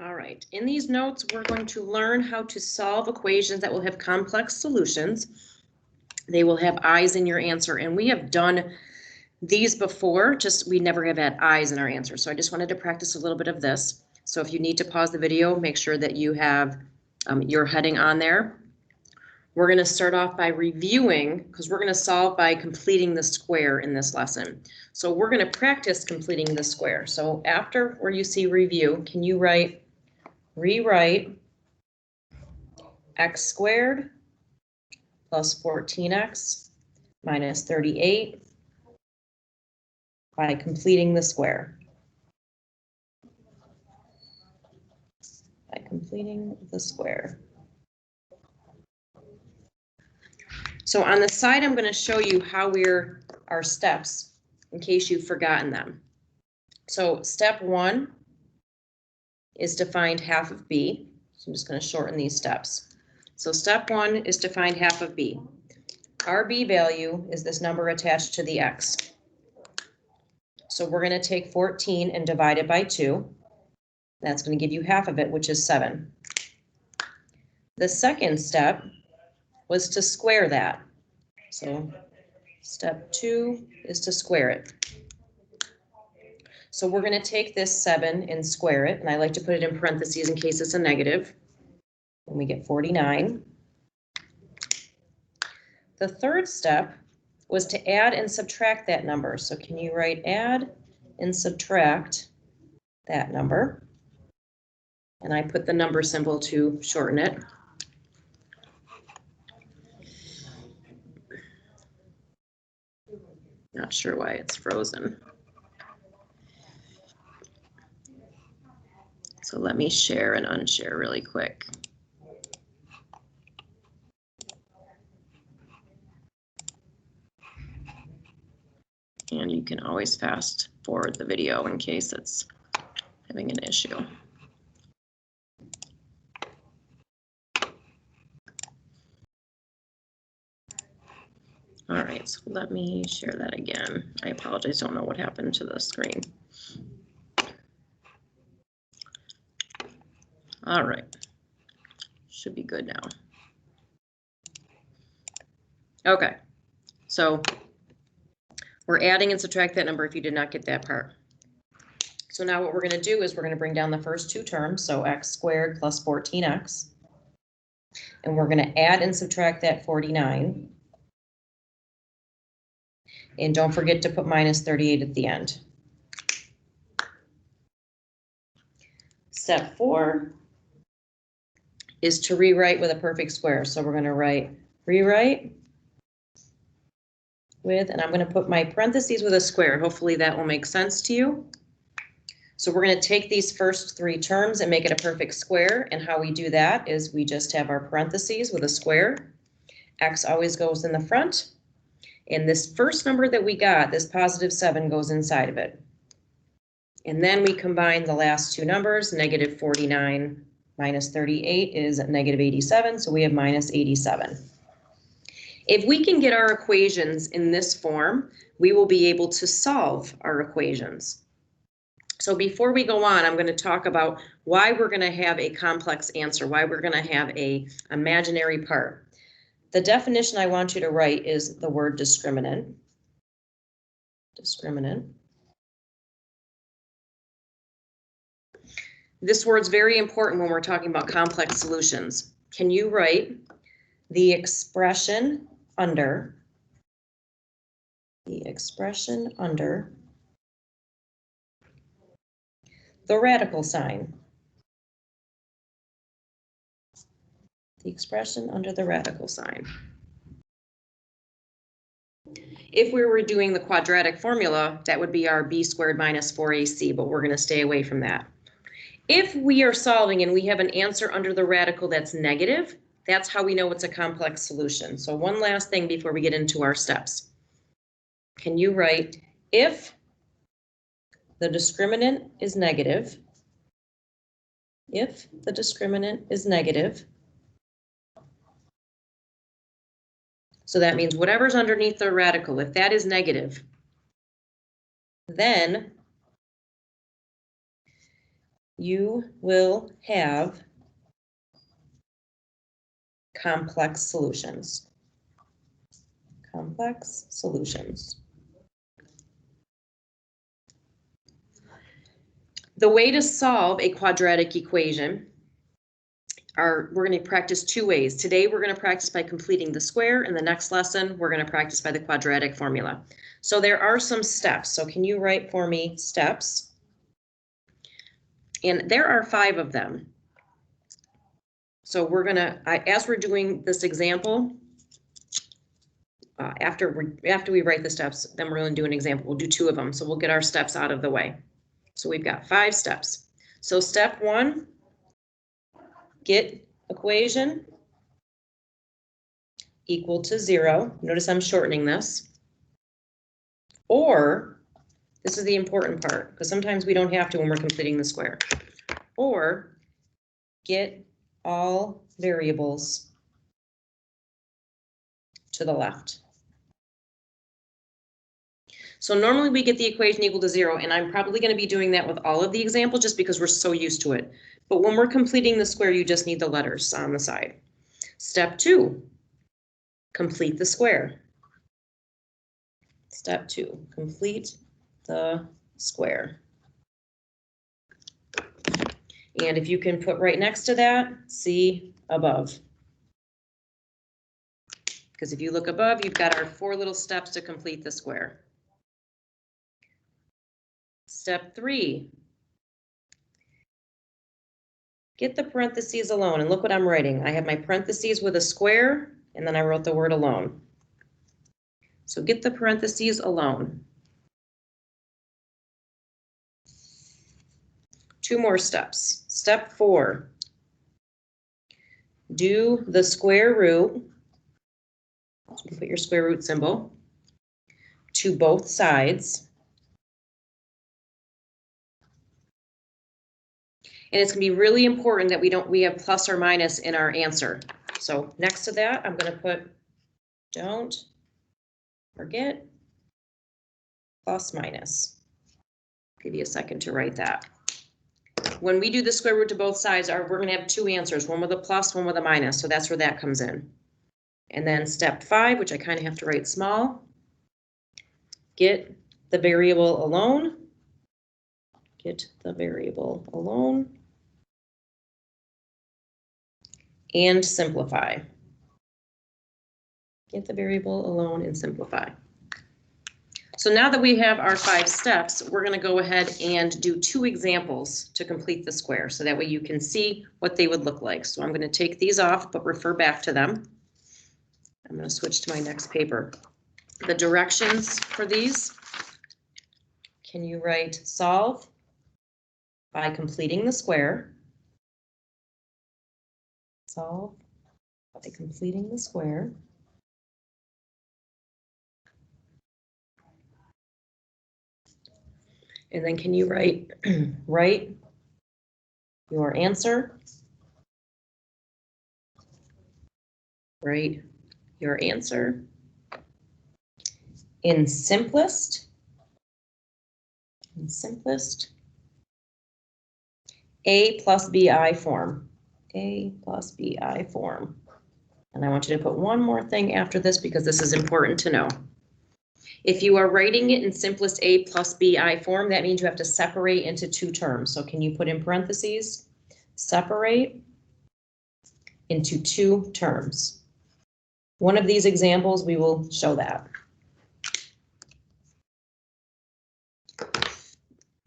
All right, in these notes, we're going to learn how to solve equations that will have complex solutions. They will have i's in your answer, and we have done these before, just we never have had i's in our answer. So I just wanted to practice a little bit of this. So if you need to pause the video, make sure that you have your heading on there. We're going to start off by reviewing, because we're going to solve by completing the square in this lesson. So we're going to practice completing the square. So after where you see review, can you rewrite x squared plus 14x minus 38 by completing the square. By completing the square. So on the side, I'm going to show you how our steps in case you've forgotten them. So step 1 is to find half of b. So I'm just going to shorten these steps. So step 1 is to find half of b. Our b value is this number attached to the x. So we're going to take 14 and divide it by 2. That's going to give you half of it, which is 7. The second step was to square that. So step 2 is to square it. So we're going to take this 7 and square it, and I like to put it in parentheses in case it's a negative. And we get 49. The third step was to add and subtract that number. So can you write add and subtract that number? And I put the number symbol to shorten it. Not sure why it's frozen. So let me share and unshare really quick. And you can always fast forward the video in case it's having an issue. All right, so let me share that again. I apologize, don't know what happened to the screen. All right, should be good now. Okay, so we're adding and subtract that number if you did not get that part. So now what we're going to do is we're going to bring down the first two terms, so x squared plus 14x. And we're going to add and subtract that 49. And don't forget to put minus 38 at the end. Step 4 is to rewrite with a perfect square. So we're going to rewrite with, and I'm going to put my parentheses with a square. Hopefully that will make sense to you. So we're going to take these first 3 terms and make it a perfect square. And how we do that is we just have our parentheses with a square. X always goes in the front. And this first number that we got, this positive 7, goes inside of it. And then we combine the last 2 numbers, negative 49 minus 38 is negative 87, so we have minus 87. If we can get our equations in this form, we will be able to solve our equations. So before we go on, I'm going to talk about why we're going to have a complex answer, why we're going to have an imaginary part. The definition I want you to write is the word discriminant. Discriminant. This word's very important when we're talking about complex solutions. Can you write the expression under the radical sign? The expression under the radical sign. If we were doing the quadratic formula, that would be our b squared minus 4ac, but we're going to stay away from that. If we are solving and we have an answer under the radical that's negative, that's how we know it's a complex solution. So one last thing before we get into our steps. Can you write if the discriminant is negative, so that means whatever's underneath the radical, if that is negative, then you will have complex solutions. Complex solutions. The way to solve a quadratic equation we're going to practice two ways. Today, we're going to practice by completing the square, and the next lesson, we're going to practice by the quadratic formula. So there are some steps. So can you write for me steps? And there are 5 of them. So we're going to, as we're doing this example, after we write the steps, then we're going to do an example. We'll do 2 of them. So we'll get our steps out of the way. So we've got 5 steps. So step 1, get equation equal to 0. Notice I'm shortening this. Or, this is the important part, because sometimes we don't have to when we're completing the square. Or, get all variables to the left. So normally we get the equation equal to 0, and I'm probably going to be doing that with all of the examples just because we're so used to it. But when we're completing the square, you just need the letters on the side. Step 2, complete the square. Step 2, complete the square. And if you can put right next to that, see above. Because if you look above, you've got our 4 little steps to complete the square. Step 3, get the parentheses alone. And look what I'm writing. I have my parentheses with a square, and then I wrote the word alone. So get the parentheses alone. 2 more steps. Step 4, do the square root. So you put your square root symbol to both sides. And it's going to be really important that we have plus or minus in our answer. So next to that, I'm going to put, don't forget plus minus. Give you a second to write that. When we do the square root to both sides, we're going to have 2 answers, one with a plus, one with a minus. So that's where that comes in. And then step 5, which I kind of have to write small, get the variable alone. Get the variable alone. And simplify. Get the variable alone and simplify. So now that we have our 5 steps, we're going to go ahead and do 2 examples to complete the square. So that way you can see what they would look like. So I'm going to take these off, but refer back to them. I'm going to switch to my next paper. The directions for these, can you write solve by completing the square? Solve by completing the square. And then can you write your answer? Write your answer in simplest A plus BI form. A plus BI form. And I want you to put one more thing after this because this is important to know. If you are writing it in simplest A plus BI form, that means you have to separate into 2 terms. So can you put in parentheses, separate into 2 terms? One of these examples, we will show that.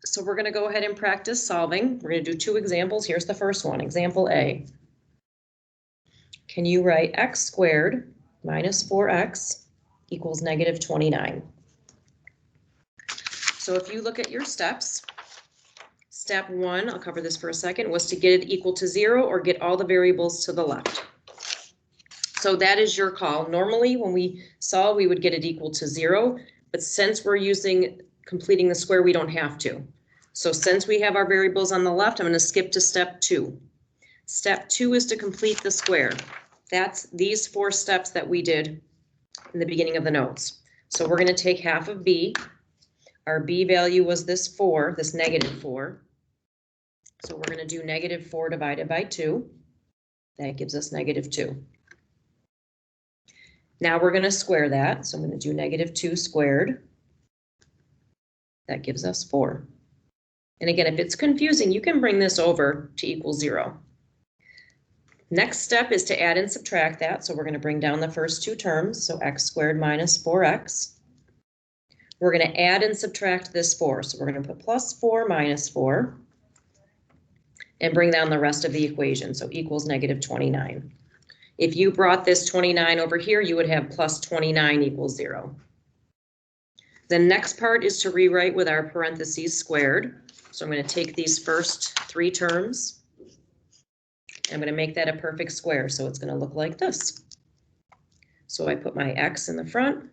So we're going to go ahead and practice solving. We're going to do 2 examples. Here's the first one, example A. Can you write x squared minus 4x equals negative 29? So if you look at your steps, step 1, I'll cover this for a second, was to get it equal to 0 or get all the variables to the left. So that is your call. Normally when we solve, we would get it equal to 0, but since we're using completing the square, we don't have to. So since we have our variables on the left, I'm going to skip to step 2. Step 2 is to complete the square. That's these 4 steps that we did in the beginning of the notes. So we're going to take half of b. Our b value was this 4, this negative 4. So we're going to do -4 divided by 2. That gives us -2. Now we're going to square that. So I'm going to do -2 squared. That gives us 4. And again, if it's confusing, you can bring this over to equal 0. Next step is to add and subtract that. So we're going to bring down the first two terms. So x squared minus 4x. We're going to add and subtract this 4. So we're going to put plus 4 minus 4 and bring down the rest of the equation. So equals -29. If you brought this 29 over here, you would have plus 29 equals 0. The next part is to rewrite with our parentheses squared. So I'm going to take these first three terms. I'm going to make that a perfect square. So it's going to look like this. So I put my x in the front.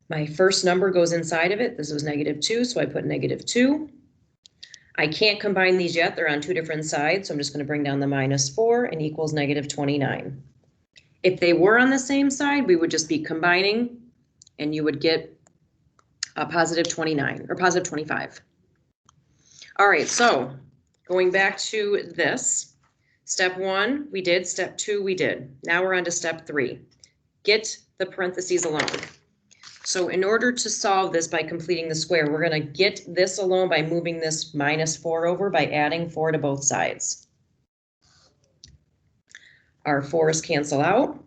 My first number goes inside of it. This was -2, so I put -2. I can't combine these yet. They're on two different sides, so I'm just going to bring down the -4 and equals -29. If they were on the same side, we would just be combining, and you would get a +29 or +25. All right, so going back to this, step 1, we did. Step 2, we did. Now we're on to step 3. Get the parentheses alone. So in order to solve this by completing the square, we're going to get this alone by moving this -4 over by adding 4 to both sides. Our 4's cancel out.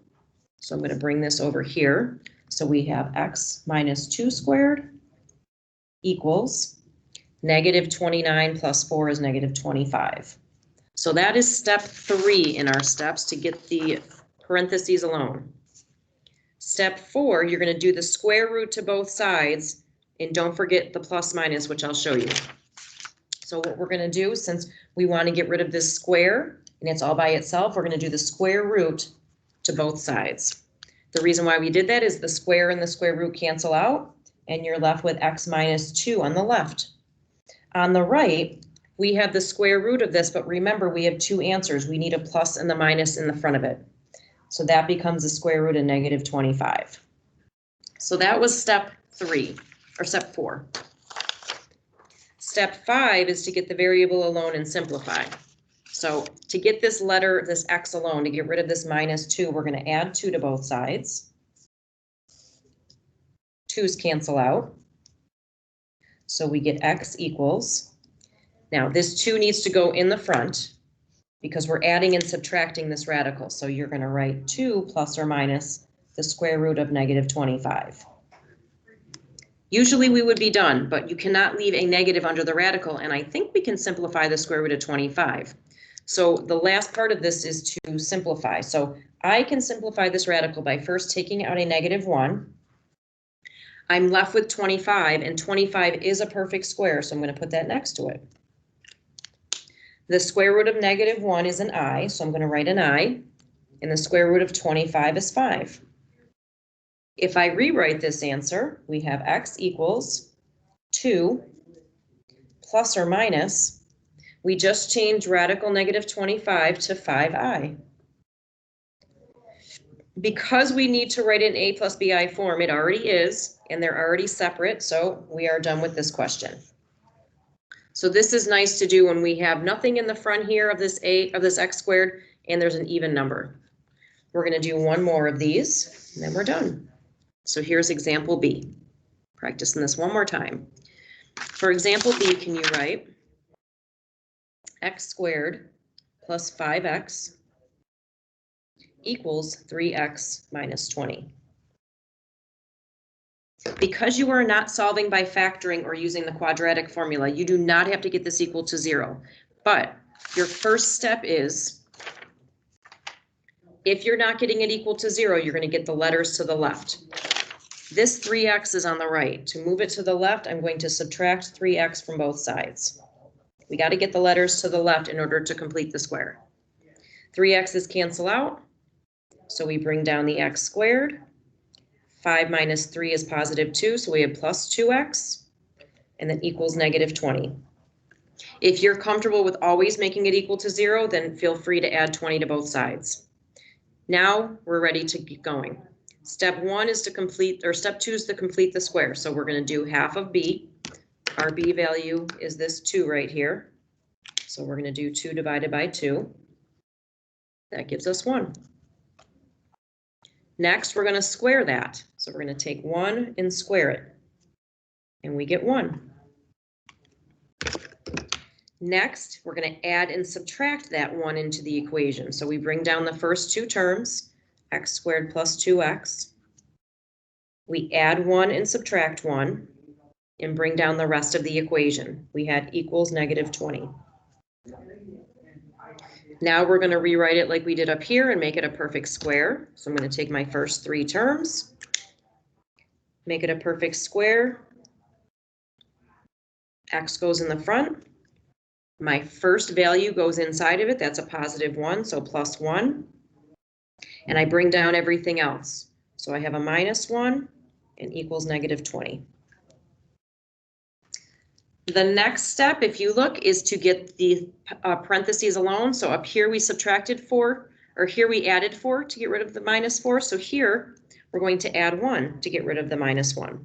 So I'm going to bring this over here. So we have x minus 2 squared equals -29 plus 4 is -25. So that is step 3 in our steps to get the parentheses alone. Step 4, you're going to do the square root to both sides, and don't forget the plus minus, which I'll show you. So what we're going to do, since we want to get rid of this square, and it's all by itself, we're going to do the square root to both sides. The reason why we did that is the square and the square root cancel out, and you're left with x minus 2 on the left. On the right, we have the square root of this, but remember, we have two answers. We need a plus and the minus in the front of it. So that becomes the square root of -25. So that was step 3, or step 4. Step 5 is to get the variable alone and simplify. So to get this letter, this x alone, to get rid of this -2, we're going to add 2 to both sides. 2's cancel out. So we get x equals. Now this 2 needs to go in the front, because we're adding and subtracting this radical. So you're going to write 2 plus or minus the square root of -25. Usually we would be done, but you cannot leave a negative under the radical, and I think we can simplify the square root of 25. So the last part of this is to simplify. So I can simplify this radical by first taking out a -1. I'm left with 25, and 25 is a perfect square, so I'm going to put that next to it. The square root of -1 is an I, so I'm going to write an I, and the square root of 25 is 5. If I rewrite this answer, we have x equals 2 plus or minus. We just changed radical -25 to 5i. Because we need to write in a plus bi form, it already is, and they're already separate, so we are done with this question. So this is nice to do when we have nothing in the front here of this x squared, and there's an even number. We're going to do one more of these, and then we're done. So here's example B. Practicing this one more time. For example B, can you write x squared plus 5x equals 3x minus 20. Because you are not solving by factoring or using the quadratic formula, you do not have to get this equal to 0. But your first step is, if you're not getting it equal to 0, you're going to get the letters to the left. This 3x is on the right. To move it to the left, I'm going to subtract 3x from both sides. We got to get the letters to the left in order to complete the square. 3x's cancel out, so we bring down the x squared. 5 minus 3 is +2, so we have plus 2x, and then equals -20. If you're comfortable with always making it equal to 0, then feel free to add 20 to both sides. Now we're ready to keep going. Step 1 is to complete, or step 2 is to complete the square. So we're going to do half of b. Our b value is this 2 right here. So we're going to do 2 divided by 2. That gives us 1. Next, we're going to square that. So we're going to take 1 and square it. And we get 1. Next, we're going to add and subtract that 1 into the equation. So we bring down the first 2 terms, x squared plus 2x. We add 1 and subtract 1 and bring down the rest of the equation. We had equals negative 20. Now we're going to rewrite it like we did up here and make it a perfect square. So I'm going to take my first 3 terms, make it a perfect square. X goes in the front. My first value goes inside of it. That's a positive 1, so plus 1. And I bring down everything else. So I have a minus 1 and equals negative 20. The next step, if you look, is to get the parentheses alone. So up here we subtracted 4, or here we added 4 to get rid of the minus 4. So here we're going to add 1 to get rid of the minus 1.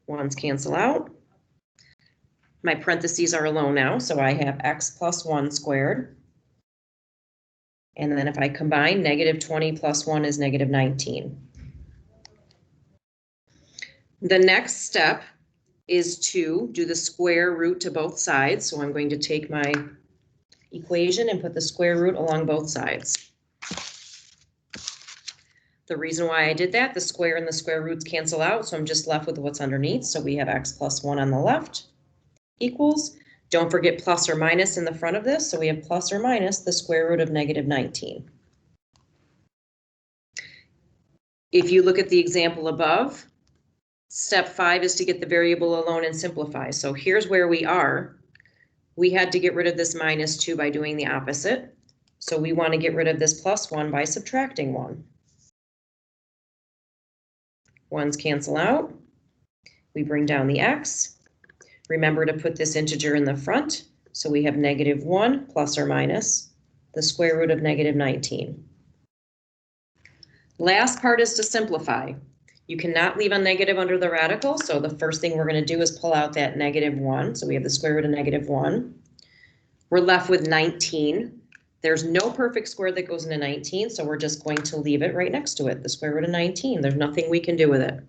1's cancel out. My parentheses are alone now, so I have x plus 1 squared. And then if I combine, negative 20 plus 1 is negative 19. The next step is to do the square root to both sides. So I'm going to take my equation and put the square root along both sides. The reason why I did that, the square and the square roots cancel out, so I'm just left with what's underneath. So we have x plus 1 on the left equals, don't forget plus or minus in the front of this, so we have plus or minus the square root of negative 19. If you look at the example above, step 5 is to get the variable alone and simplify. So here's where we are. We had to get rid of this minus 2 by doing the opposite. So we want to get rid of this plus 1 by subtracting 1. 1's cancel out. We bring down the x. Remember to put this integer in the front. So we have negative 1 plus or minus the square root of negative 19. Last part is to simplify. You cannot leave a negative under the radical, so the first thing we're going to do is pull out that negative 1. So we have the square root of negative 1. We're left with 19. There's no perfect square that goes into 19, so we're just going to leave it right next to it, the square root of 19. There's nothing we can do with it.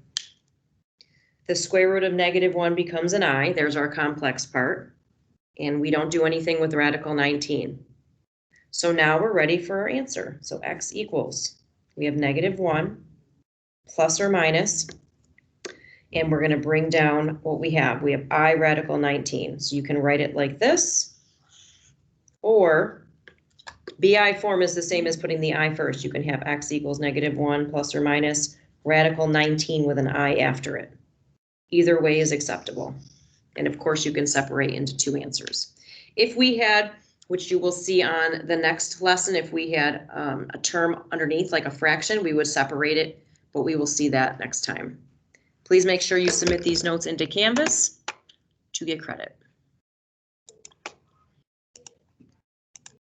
The square root of negative 1 becomes an I. There's our complex part. And we don't do anything with radical 19. So now we're ready for our answer. So x equals, we have negative 1 plus or minus, and we're going to bring down what we have. We have I radical 19. So you can write it like this, or BI form is the same as putting the I first. You can have x equals negative 1 plus or minus radical 19 with an I after it. Either way is acceptable. And of course, you can separate into 2 answers. If we had, which you will see on the next lesson, if we had a term underneath like a fraction, we would separate it, but we will see that next time. Please make sure you submit these notes into Canvas to get credit.